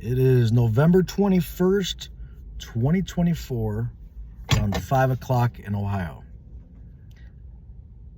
It is November 21st, 2024, around 5 o'clock in Ohio.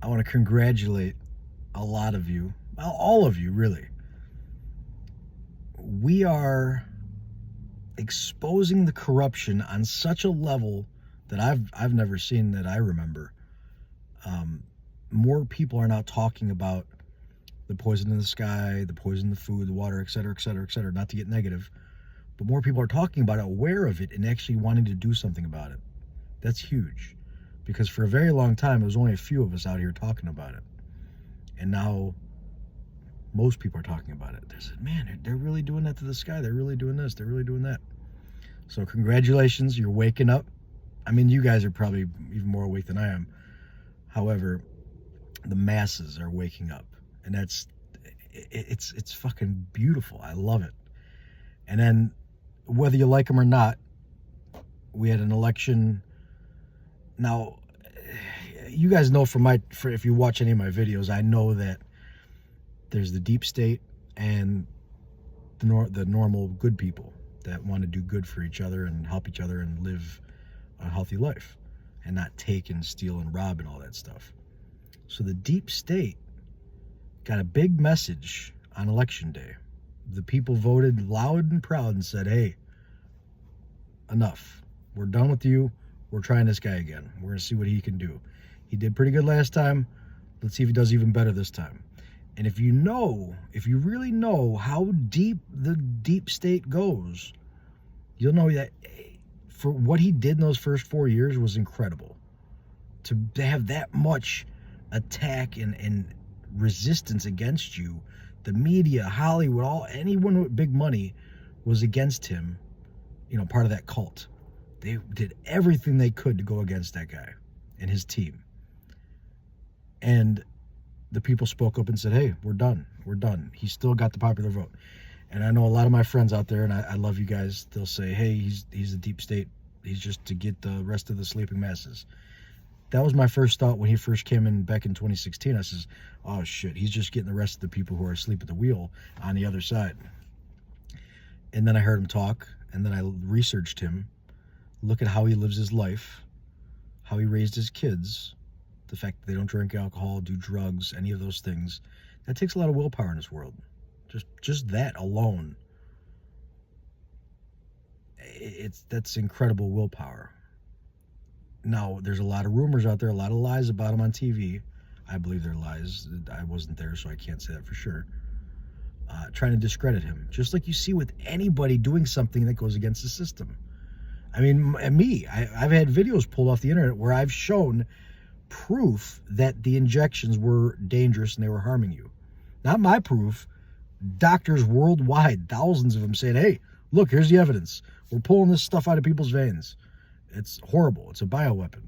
I want to congratulate a lot of you, well, all of you, really. We are exposing the corruption on such a level that I've never seen that I remember. More people are now talking about the poison in the sky, the poison in the food, the water, et cetera, et cetera, et cetera, not to get negative. But more people are talking about it, aware of it, and actually wanting to do something about it. That's huge. Because for a very long time, it was only a few of us out here talking about it. And now, most people are talking about it. They said, man, they're really doing that to the sky. They're really doing this. They're really doing that. So congratulations, you're waking up. I mean, you guys are probably even more awake than I am. However, the masses are waking up. And it's fucking beautiful. I love it. And then, whether you like them or not, we had an election. Now, you guys know if you watch any of my videos, I know that there's the deep state and the normal good people that want to do good for each other and help each other and live a healthy life and not take and steal and rob and all that stuff. So the deep state got a big message on election day. The people voted loud and proud and said, hey, enough. We're done with you. We're trying this guy again. We're going to see what he can do. He did pretty good last time. Let's see if he does even better this time. And if you really know how deep the deep state goes, you'll know that for what he did in those first 4 years was incredible. To have that much attack and resistance against you, the media, Hollywood, anyone with big money was against him, part of that cult. They did everything they could to go against that guy and his team. And the people spoke up and said, hey, we're done. We're done. He still got the popular vote. And I know a lot of my friends out there, and I love you guys, they'll say, hey, he's a deep state. He's just to get the rest of the sleeping masses. That was my first thought when he first came in back in 2016. I says, oh, shit, he's just getting the rest of the people who are asleep at the wheel on the other side. And then I heard him talk, and then I researched him. Look at how he lives his life, how he raised his kids, the fact that they don't drink alcohol, do drugs, any of those things. That takes a lot of willpower in this world. Just that alone. That's incredible willpower. Now, there's a lot of rumors out there, a lot of lies about him on TV. I believe they're lies. I wasn't there, so I can't say that for sure. Trying to discredit him. Just like you see with anybody doing something that goes against the system. I mean, I've had videos pulled off the internet where I've shown proof that the injections were dangerous and they were harming you. Not my proof. Doctors worldwide, thousands of them saying, hey, look, here's the evidence. We're pulling this stuff out of people's veins. It's horrible. It's a bioweapon.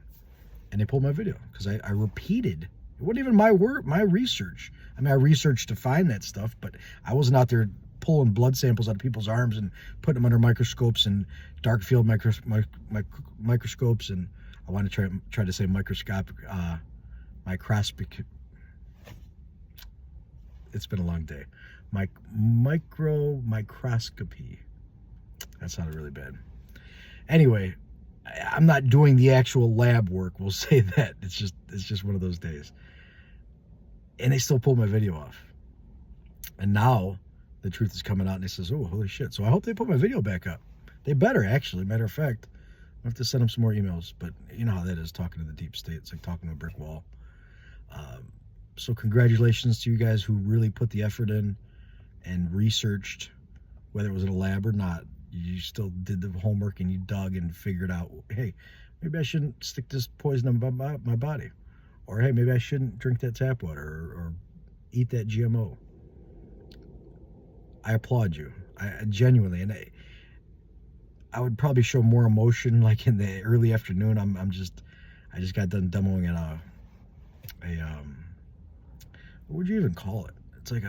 And they pulled my video because I repeated. It wasn't even my research. I mean, I researched to find that stuff, but I wasn't out there pulling blood samples out of people's arms and putting them under microscopes and dark field microscopes. And I want to try to say microscopic. It's been a long day. Microscopy. That sounded really bad. Anyway, I'm not doing the actual lab work. We'll say that. It's just one of those days. And they still pulled my video off. And now the truth is coming out and they says, oh, holy shit. So I hope they put my video back up. They better, actually. Matter of fact, I have to send them some more emails. But you know how that is, talking to the deep state. It's like talking to a brick wall. So congratulations to you guys who really put the effort in and researched, whether it was in a lab or not. You still did the homework and you dug and figured out, hey, maybe I shouldn't stick this poison in my body. Or, hey, maybe I shouldn't drink that tap water or eat that GMO. I applaud you. I genuinely. And I would probably show more emotion like in the early afternoon. I just got done demoing at what would you even call it? It's like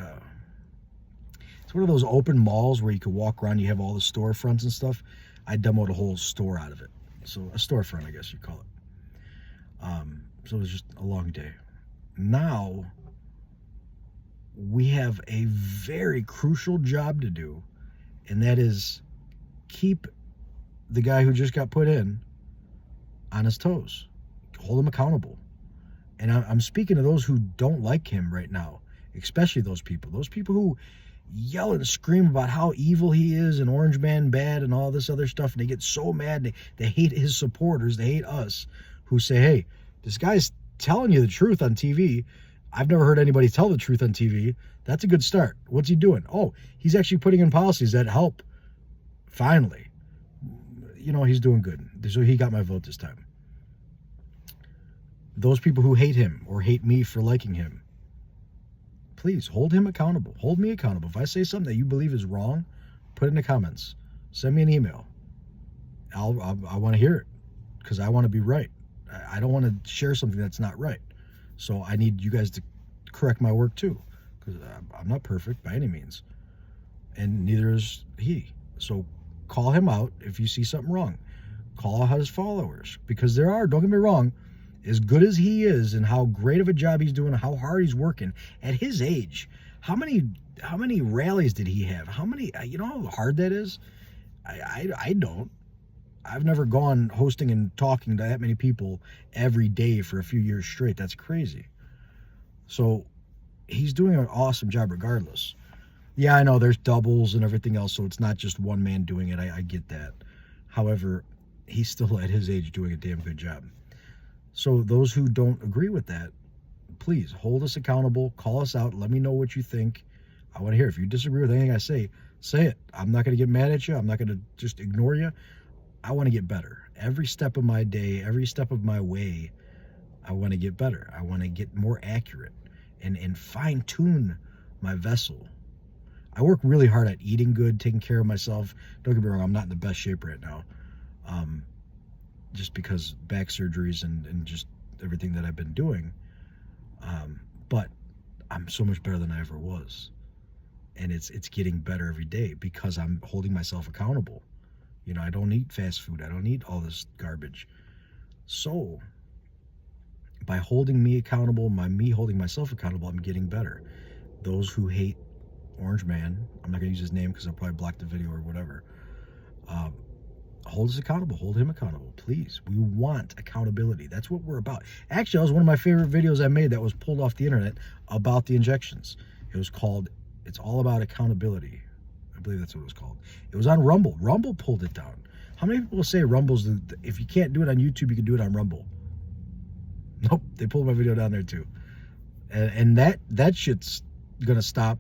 it's one of those open malls where you could walk around, you have all the storefronts and stuff. I demoed a whole store out of it. So a storefront, I guess you'd call it. So it was just a long day. Now we have a very crucial job to do, and that is keep the guy who just got put in on his toes. Hold him accountable. And I'm speaking to those who don't like him right now, especially those people who yell and scream about how evil he is and Orange Man bad and all this other stuff, and they get so mad. They hate his supporters. They hate us who say, hey, this guy's telling you the truth on TV. I've never heard anybody tell the truth on TV. That's a good start. What's he doing? Oh, he's actually putting in policies that help. Finally. You know, he's doing good. So he got my vote this time. Those people who hate him or hate me for liking him, please hold him accountable. Hold me accountable. If I say something that you believe is wrong, put it in the comments. Send me an email. I want to hear it because I want to be right. I don't want to share something that's not right. So I need you guys to correct my work too, because I'm not perfect by any means, and neither is he. So call him out if you see something wrong. Call out his followers, because there are, don't get me wrong, as good as he is and how great of a job he's doing, how hard he's working at his age. How many rallies did he have? How many, you know how hard that is? I don't. I've never gone hosting and talking to that many people every day for a few years straight. That's crazy. So he's doing an awesome job regardless. Yeah, I know there's doubles and everything else, so it's not just one man doing it. I get that. However, he's still at his age doing a damn good job. So those who don't agree with that, please hold us accountable. Call us out. Let me know what you think. I want to hear. If you disagree with anything I say it. I'm not going to get mad at you. I'm not going to just ignore you. I want to get better. Every step of my day, every step of my way, I want to get better. I want to get more accurate and fine-tune my vessel. I work really hard at eating good, taking care of myself. Don't get me wrong, I'm not in the best shape right now. Just because back surgeries and just everything that I've been doing. But I'm so much better than I ever was. And it's getting better every day because I'm holding myself accountable. You know, I don't eat fast food. I don't eat all this garbage. So by holding me accountable, me holding myself accountable, I'm getting better. Those who hate Orange Man, I'm not going to use his name because I'll probably block the video or whatever. Hold us accountable. Hold him accountable, please. We want accountability. That's what we're about. Actually, that was one of my favorite videos I made that was pulled off the internet about the injections. It was called, It's All About Accountability. I believe that's what it was called. It was on Rumble. Rumble pulled it down. How many people say Rumble's, if you can't do it on YouTube, you can do it on Rumble? Nope, they pulled my video down there too. And that shit's going to stop,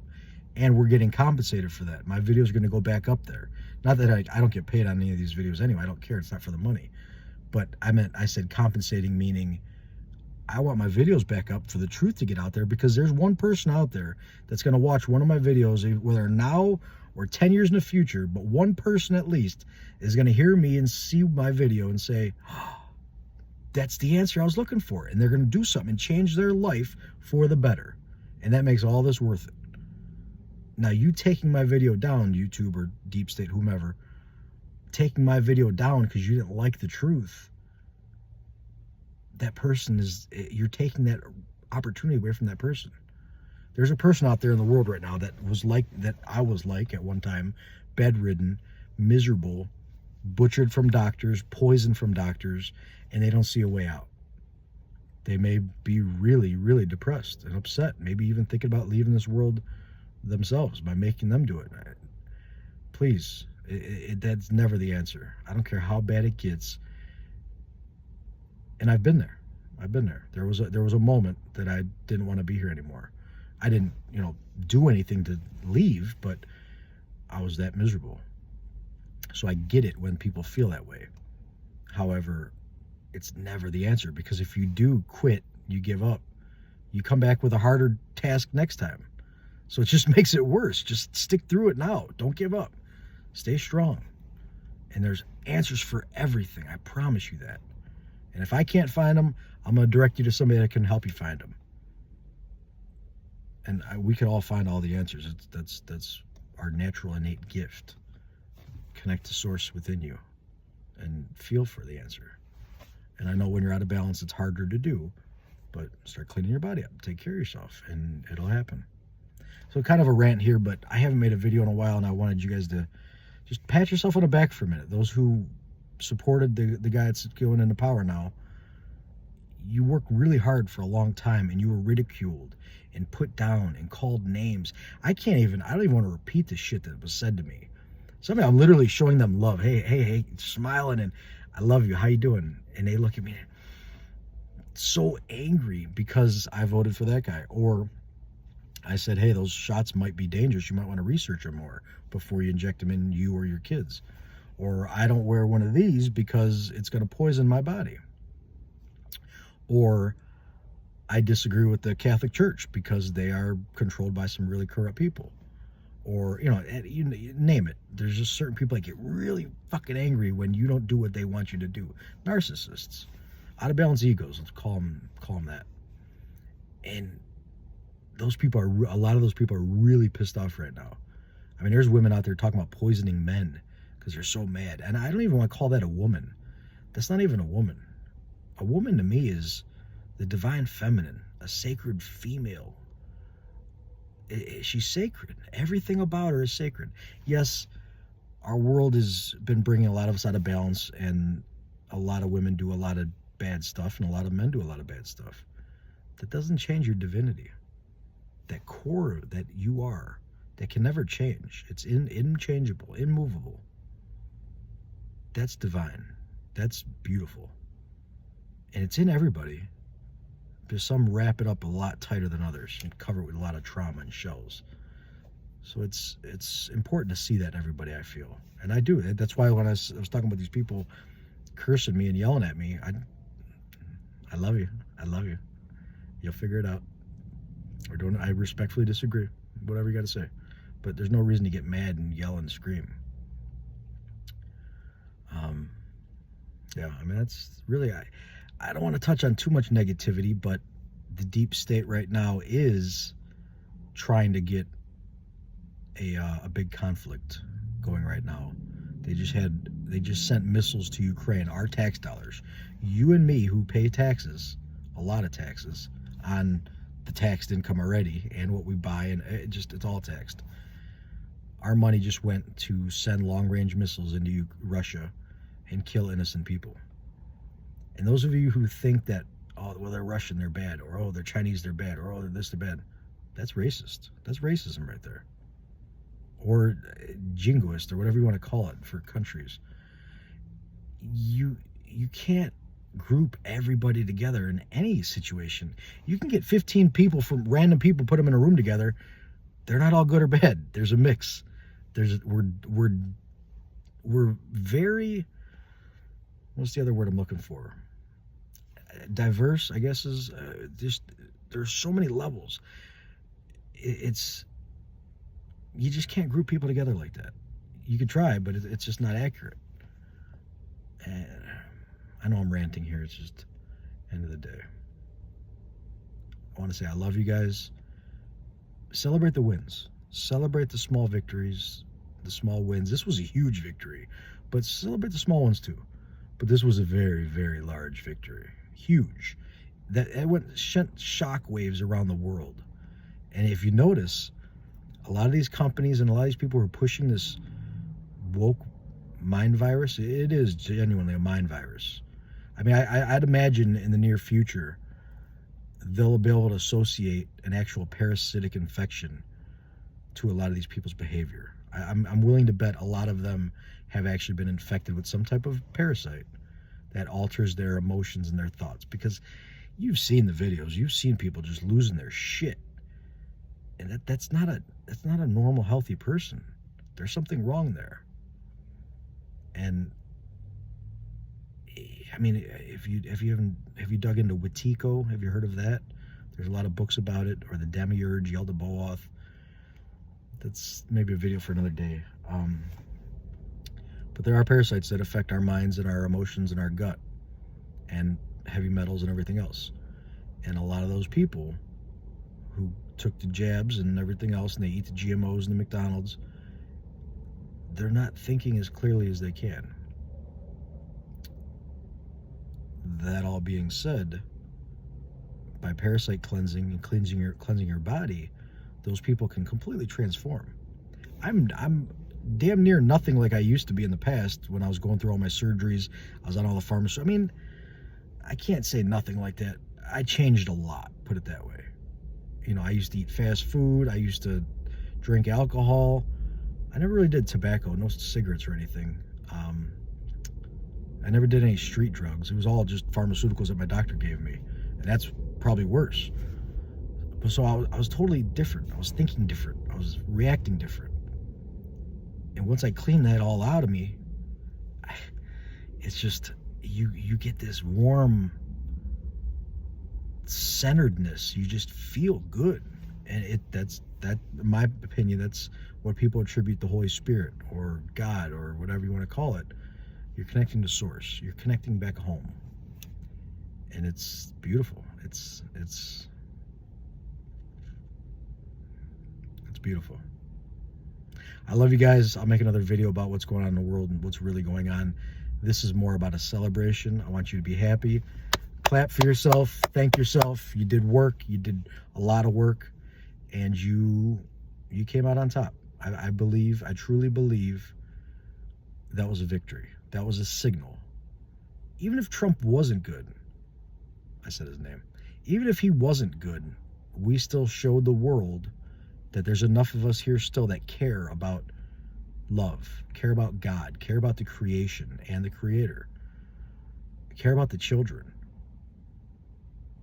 and we're getting compensated for that. My videos are going to go back up there. Not that I don't get paid on any of these videos anyway. I don't care. It's not for the money. But I said compensating, meaning I want my videos back up for the truth to get out there, because there's one person out there that's going to watch one of my videos, whether now or 10 years in the future, but one person at least is going to hear me and see my video and say, oh, that's the answer I was looking for. And they're going to do something and change their life for the better. And that makes all this worth it. Now, you taking my video down, YouTube or Deep State, whomever, taking my video down because you didn't like the truth, that person is, you're taking that opportunity away from that person. There's a person out there in the world right now that I was like at one time, bedridden, miserable, butchered from doctors, poisoned from doctors, and they don't see a way out. They may be really, really depressed and upset, maybe even thinking about leaving this world themselves by making them do it. Please, that's never the answer. I don't care how bad it gets. And I've been there. There was a moment that I didn't want to be here anymore. I didn't, do anything to leave, but I was that miserable. So I get it when people feel that way. However, it's never the answer, because if you do quit, you give up, you come back with a harder task next time. So it just makes it worse. Just stick through it now. Don't give up. Stay strong. And there's answers for everything. I promise you that. And if I can't find them, I'm going to direct you to somebody that can help you find them. And we can all find all the answers. That's our natural innate gift. Connect to source within you and feel for the answer. And I know when you're out of balance, it's harder to do, but start cleaning your body up. Take care of yourself, and it'll happen. So kind of a rant here, but I haven't made a video in a while, and I wanted you guys to just pat yourself on the back for a minute. Those who supported the guy that's going into power now, you worked really hard for a long time and you were ridiculed and put down and called names. I don't even want to repeat the shit that was said to me. Sometimes I'm literally showing them love. Hey, smiling and I love you. How you doing? And they look at me so angry because I voted for that guy. Or I said, hey, those shots might be dangerous. You might want to research them more before you inject them in you or your kids. Or I don't wear one of these because it's going to poison my body. Or I disagree with the Catholic Church because they are controlled by some really corrupt people. Or, you name it. There's just certain people that get really fucking angry when you don't do what they want you to do. Narcissists. Out of balance egos, let's call them that. And a lot of those people are really pissed off right now. I mean, there's women out there talking about poisoning men because they're so mad. And I don't even want to call that a woman. That's not even a woman. A woman to me is the divine feminine, a sacred female. She's sacred. Everything about her is sacred. Yes, our world has been bringing a lot of us out of balance, and a lot of women do a lot of bad stuff, and a lot of men do a lot of bad stuff. That doesn't change your divinity. That core that you are, that can never change. It's inchangeable, immovable. That's divine. That's beautiful. And it's in everybody. But some wrap it up a lot tighter than others and cover it with a lot of trauma and shells. So it's important to see that in everybody, I feel. And I do. That's why when I was talking about these people cursing me and yelling at me, I love you. I love you. You'll figure it out. I respectfully disagree. Whatever you got to say. But there's no reason to get mad and yell and scream. Yeah, I mean, that's really... I don't want to touch on too much negativity, but the deep state right now is trying to get a big conflict going right now. They just sent missiles to Ukraine, our tax dollars. You and me, who pay taxes, a lot of taxes on the taxed income already and what we buy, and it's all taxed. Our money just went to send long-range missiles into Russia and kill innocent people. And those of you who think that, oh, well, they're Russian, they're bad, or oh, they're Chinese, they're bad, or oh, they're this, they're bad, that's racist. That's racism right there. Or jingoist, or whatever you want to call it for countries. You can't group everybody together in any situation. You can get 15 people from random people, put them in a room together. They're not all good or bad. There's a mix. We're very, what's the other word I'm looking for? Diverse, I guess, is just, there's so many levels. You just can't group people together like that. You could try, but it's just not accurate. And I know I'm ranting here. It's just end of the day. I want to say I love you guys. Celebrate the wins. Celebrate the small victories, the small wins. This was a huge victory, but celebrate the small ones too. But this was a very, very large victory. Huge. It sent shock waves around the world. And if you notice, a lot of these companies and a lot of these people who are pushing this woke mind virus, it is genuinely a mind virus. I mean, I'd imagine in the near future, they'll be able to associate an actual parasitic infection to a lot of these people's behavior. I'm willing to bet a lot of them have actually been infected with some type of parasite that alters their emotions and their thoughts. Because you've seen the videos, you've seen people just losing their shit, and that's not a normal, healthy person. There's something wrong there. And I mean, have you dug into Wetiko? Have you heard of that? There's a lot of books about it. Or the Demiurge, Yaldabaoth. That's maybe a video for another day. But there are parasites that affect our minds and our emotions and our gut, and heavy metals and everything else. And a lot of those people who took the jabs and everything else, and they eat the GMOs and the McDonald's, they're not thinking as clearly as they can. That all being said, by parasite cleansing and cleansing your body, those people can completely transform. I'm damn near nothing like I used to be in the past when I was going through all my surgeries. I was on all the pharmacy. I mean, I can't say nothing like that. I changed a lot, put it that way. You know, I used to eat fast food. I used to drink alcohol. I never really did tobacco, no cigarettes or anything. I never did any street drugs. It was all just pharmaceuticals that my doctor gave me. And that's probably worse. So I was totally different. I was thinking different. I was reacting different. And once I cleaned that all out of me, it's just, you get this warm centeredness. You just feel good. And that's in my opinion, that's what people attribute the Holy Spirit or God or whatever you want to call it. You're connecting to source. You're connecting back home. And it's beautiful. It's beautiful. I love you guys. I'll make another video about what's going on in the world and what's really going on. This is more about a celebration. I want you to be happy. Clap for yourself. Thank yourself. You did work. You did a lot of work. And you came out on top. I truly believe that was a victory. That was a signal. Even if Trump wasn't good, I said his name, even if he wasn't good, we still showed the world that there's enough of us here still that care about love, care about God, care about the creation and the Creator, care about the children.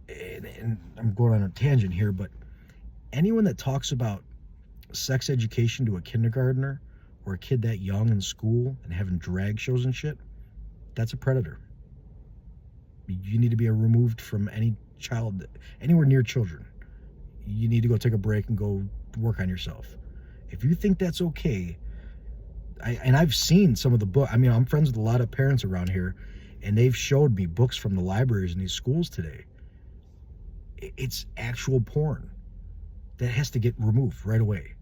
And I'm going on a tangent here, but anyone that talks about sex education to a kindergartner or a kid that young in school and having drag shows and shit, that's a predator. You need to be removed from any child, anywhere near children. You need to go take a break and go work on yourself. If you think that's okay, and I've seen some of the book. I mean, I'm friends with a lot of parents around here, and they've showed me books from the libraries in these schools today. It's actual porn that has to get removed right away.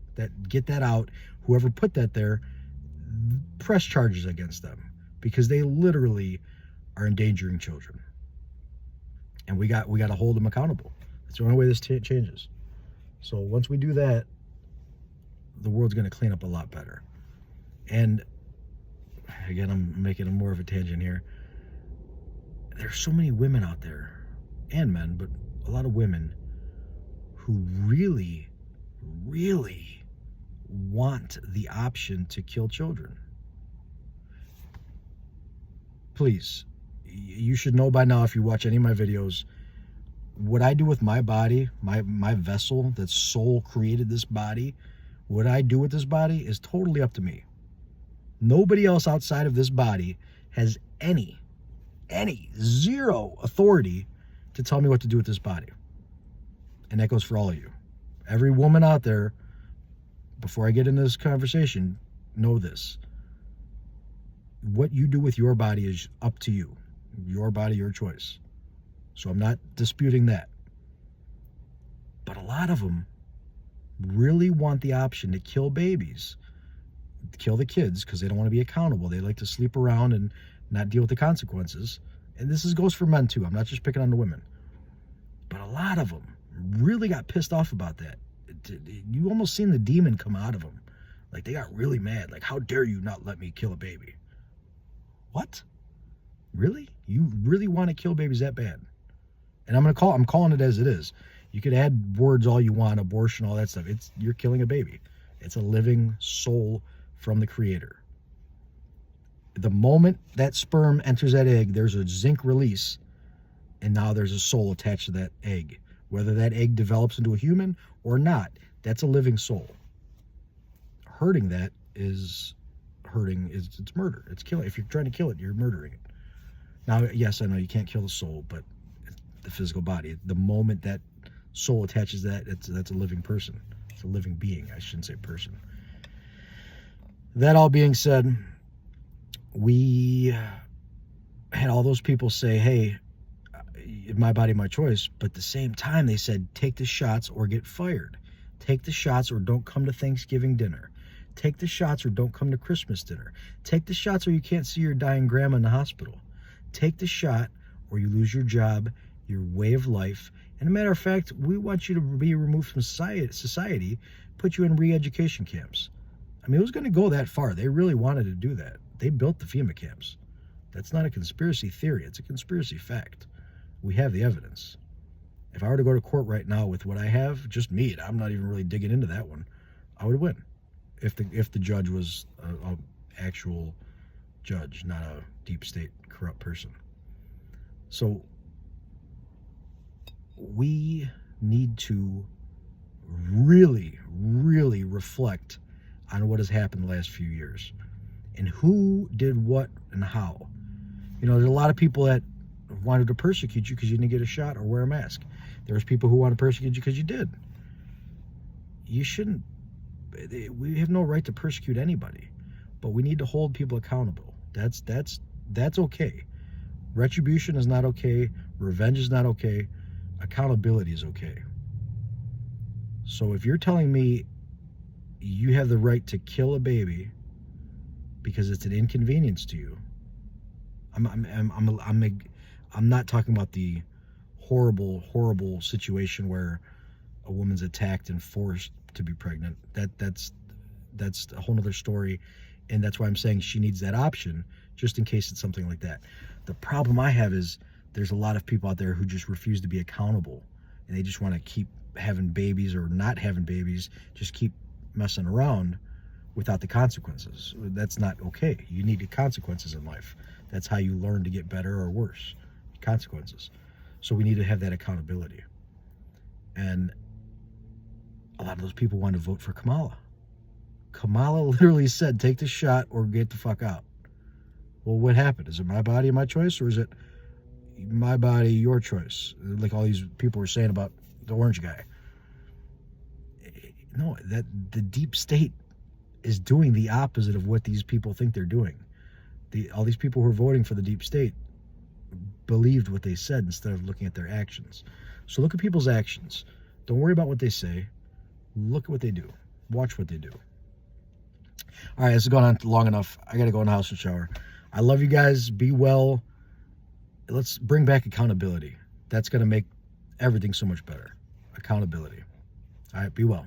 Get that out. Whoever put that there, press charges against them, because they literally are endangering children. And we got to hold them accountable. That's the only way this changes. So once we do that, the world's going to clean up a lot better. And again, I'm making more of a tangent here. There's so many women out there, and men, but a lot of women who really, really want the option to kill children. Please, you should know by now, if you watch any of my videos, what I do with my body, my vessel, that soul created this body, what I do with this body is totally up to me. Nobody else outside of this body has any zero authority to tell me what to do with this body. And that goes for all of you. Every woman out there, before I get into this conversation, know this. What you do with your body is up to you. Your body, your choice. So I'm not disputing that. But a lot of them really want the option to kill babies, kill the kids, because they don't want to be accountable. They like to sleep around and not deal with the consequences. And this goes for men too. I'm not just picking on the women. But a lot of them really got pissed off about that. You almost seen the demon come out of them. Like, they got really mad. Like, how dare you not let me kill a baby? What? Really? You really want to kill babies that bad? And I'm calling it as it is. You could add words all you want, abortion, all that stuff. You're killing a baby. It's a living soul from the Creator. The moment that sperm enters that egg, there's a zinc release, and now there's a soul attached to that egg. Whether that egg develops into a human or not, that's a living soul. Hurting that is it's murder. It's killing. If you're trying to kill it, you're murdering it. Now, yes, I know you can't kill the soul, but the physical body, the moment that soul attaches that's a living person. It's a living being. I shouldn't say person. That all being said, we had all those people say, hey, my body, my choice. But at the same time, they said, take the shots or get fired. Take the shots or don't come to Thanksgiving dinner. Take the shots or don't come to Christmas dinner. Take the shots or you can't see your dying grandma in the hospital. Take the shot or you lose your job, your way of life. And a matter of fact, we want you to be removed from society, put you in re-education camps. I mean, it was going to go that far. They really wanted to do that. They built the FEMA camps. That's not a conspiracy theory. It's a conspiracy fact. We have the evidence. If I were to go to court right now with what I have, just me, I'm not even really digging into that one, I would win. If the judge was a actual judge, not a deep state corrupt person. So we need to really, really reflect on what has happened the last few years and who did what and how. You know, there's a lot of people that wanted to persecute you because you didn't get a shot or wear a mask. There was people who wanted to persecute you because you did. You shouldn't. We have no right to persecute anybody, but we need to hold people accountable. That's okay. Retribution is not okay. Revenge is not okay. Accountability is okay. So if you're telling me you have the right to kill a baby because it's an inconvenience to you, I'm not talking about the horrible situation where a woman's attacked and forced to be pregnant. That's a whole nother story, and that's why I'm saying she needs that option just in case it's something like that. The problem I have is there's a lot of people out there who just refuse to be accountable, and they just want to keep having babies or not having babies, just keep messing around without the consequences. That's not okay. You need the consequences in life. That's how you learn to get better or worse. Consequences. So we need to have that accountability. And a lot of those people want to vote for Kamala. Kamala literally said, take the shot or get the fuck out. Well, what happened? Is it my body, my choice, or is it my body, your choice? Like all these people were saying about the orange guy. No, that the deep state is doing the opposite of what these people think they're doing. All these people who are voting for the deep state believed what they said instead of looking at their actions. So look at people's actions. Don't worry about what they say. Look at what they do. Watch what they do. All right, this has gone on long enough. I got to go in the house and shower. I love you guys. Be well. Let's bring back accountability. That's going to make everything so much better. Accountability. All right, be well.